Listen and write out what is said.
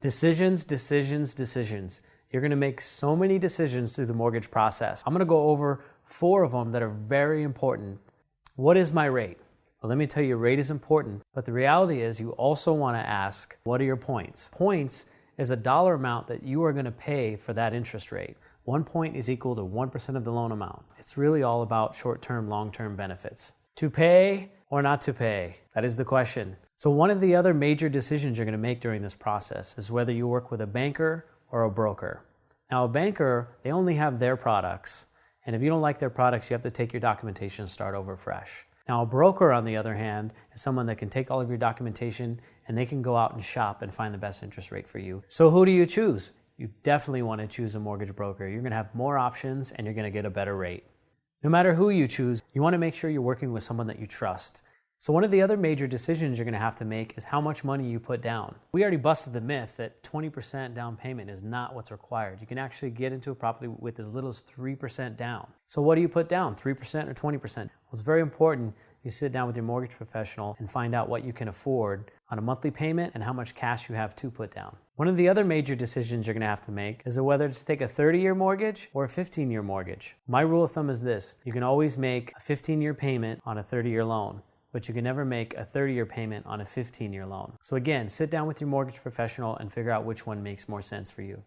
Decisions, decisions, decisions. You're going to make so many decisions through the mortgage process. I'm going to go over 4 of them that are very important. What is my rate? Well, let me tell you, rate is important, but the reality is you also want to ask, what are your points? Points is a dollar amount that you are going to pay for that interest rate. 1 point is equal to 1% of the loan amount. It's really all about short-term, long-term benefits. To pay or not to pay? That is the question. So one of the other major decisions you're going to make during this process is whether you work with a banker or a broker. Now, a banker, they only have their products, and if you don't like their products, you have to take your documentation and start over fresh. Now, a broker, on the other hand, is someone that can take all of your documentation and they can go out and shop and find the best interest rate for you. So who do you choose? You definitely want to choose a mortgage broker. You're going to have more options and you're going to get a better rate. No matter who you choose, you want to make sure you're working with someone that you trust. So one of the other major decisions you're going to have to make is how much money you put down. We already busted the myth that 20% down payment is not what's required. You can actually get into a property with as little as 3% down. So what do you put down, 3% or 20%? Well, it's very important you sit down with your mortgage professional and find out what you can afford on a monthly payment and how much cash you have to put down. One of the other major decisions you're going to have to make is whether to take a 30-year mortgage or a 15-year mortgage. My rule of thumb is this: you can always make a 15-year payment on a 30-year loan, but you can never make a 30-year payment on a 15-year loan. So again, sit down with your mortgage professional and figure out which one makes more sense for you.